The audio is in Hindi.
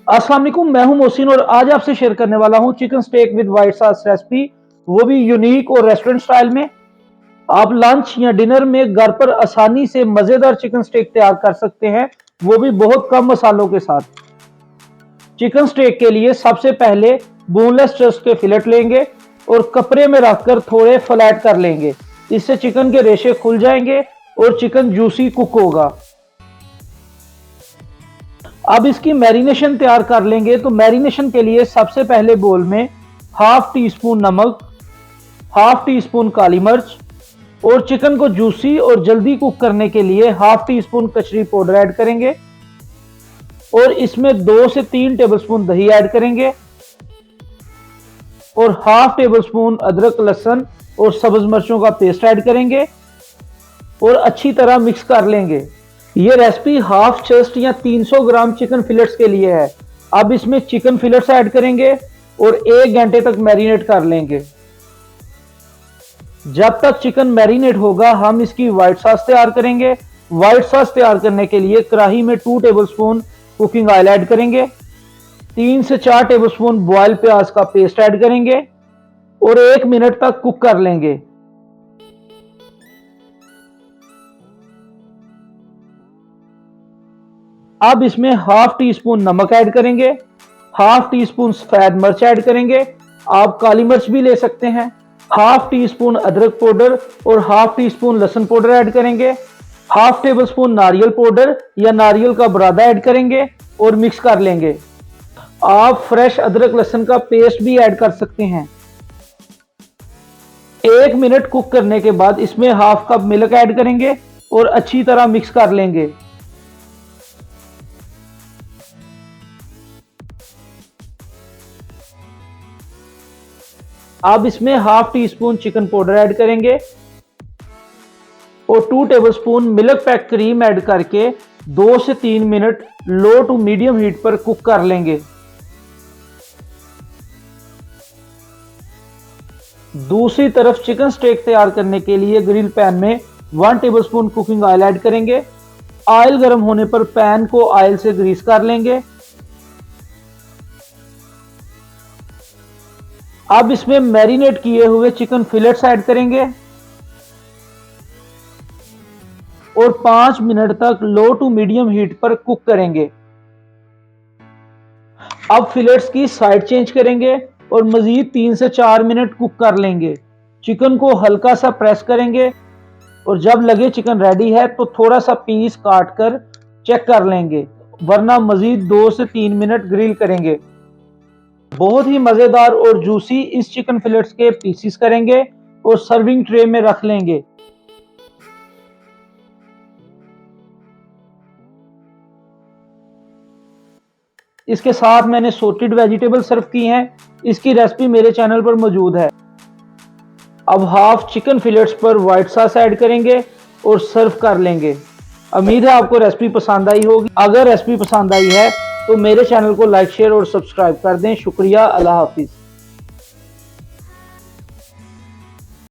अस्सलाम वालेकुम, मैं हूं मोहसिन और आज आपसे शेयर करने वाला हूं chicken steak with white sauce recipe, वो भी यूनिक और रेस्टोरेंट स्टाइल में। आप लंच या डिनर में घर पर आसानी से मजेदार चिकन स्टेक तैयार कर सकते हैं, वो भी बहुत कम मसालों के साथ। चिकन स्टेक के लिए सबसे पहले बोनलेस चेस्ट के फिलेट लेंगे और कपड़े में रखकर थोड़े फ्लैट कर लेंगे। इससे चिकन के रेशे खुल जाएंगे और चिकन जूसी कुक होगा। अब इसकी मैरिनेशन तैयार कर लेंगे। तो मैरिनेशन के लिए सबसे पहले बोल में हाफ टी स्पून नमक, हाफ टी स्पून काली मिर्च और चिकन को जूसी और जल्दी कुक करने के लिए हाफ टी स्पून कचरी पाउडर ऐड करेंगे और इसमें 2 से 3 टेबलस्पून दही ऐड करेंगे और हाफ टेबल स्पून अदरक लहसुन और सब्ज मिर्चों का पेस्ट ऐड करेंगे और अच्छी तरह मिक्स कर लेंगे। ये रेसिपी हाफ चेस्ट या 300 ग्राम चिकन फिलेट्स के लिए है। अब इसमें चिकन फिलेट्स ऐड करेंगे और 1 घंटे तक मैरिनेट कर लेंगे। जब तक चिकन मैरिनेट होगा हम इसकी व्हाइट सॉस तैयार करेंगे। व्हाइट सॉस तैयार करने के लिए कढ़ाई में 2 टेबलस्पून कुकिंग ऑयल ऐड करेंगे, 3 से 4 टेबलस्पून बॉयल प्याज का पेस्ट ऐड करेंगे और 1 मिनट तक कुक कर लेंगे। अब इसमें हाफ टी स्पून नमक ऐड करेंगे, हाफ टी स्पून सफेद मिर्च ऐड करेंगे, आप काली मिर्च भी ले सकते हैं, हाफ टी स्पून अदरक पाउडर और हाफ टी स्पून लहसुन पाउडर ऐड करेंगे, हाफ टेबल स्पून नारियल पाउडर या नारियल का बुरादा ऐड करेंगे और मिक्स कर लेंगे। आप फ्रेश अदरक लहसुन का पेस्ट भी ऐड कर सकते हैं। 1 मिनट कुक करने के बाद इसमें हाफ कप मिल्क ऐड करेंगे और अच्छी तरह मिक्स कर लेंगे। अब इसमें half teaspoon chicken powder add करेंगे और 2 tablespoon milk pack cream add करके 2 से 3 minute low to medium heat पर कुक कर लेंगे। दूसरी तरफ चिकन स्टेक तैयार करने के लिए ग्रिल पैन में 1 टेबलस्पून कुकिंग ऑयल ऐड करेंगे। ऑयल गर्म होने पर पैन को ऑयल से ग्रीस कर लेंगे। अब इसमें मैरिनेट किए हुए चिकन फिलेट्स ऐड करेंगे और 5 मिनट तक लो टू मीडियम हीट पर कुक करेंगे। अब फिलेट्स की साइड चेंज करेंगे और मजीद 3 से 4 मिनट कुक कर लेंगे। चिकन को हल्का सा प्रेस करेंगे और जब लगे चिकन रेडी है तो थोड़ा सा पीस काट कर चेक कर लेंगे, वरना मजीद 2 से 3 मिनट ग्रिल करेंगे। बहुत ही मजेदार और जूसी इस चिकन फिलेट्स के पीसीस करेंगे और सर्विंग ट्रे में रख लेंगे। इसके साथ मैंने सॉटेड वेजिटेबल सर्व की हैं। इसकी रेसिपी मेरे चैनल पर मौजूद है। अब हाफ चिकन फिलेट्स पर व्हाइट सॉस ऐड करेंगे और सर्व कर लेंगे। उम्मीद है आपको रेसिपी पसंद आई होगी। अगर रेसिपी पसंद आई है तो मेरे चैनल को लाइक शेयर और सब्सक्राइब कर दें। शुक्रिया, अल्लाह हाफिज।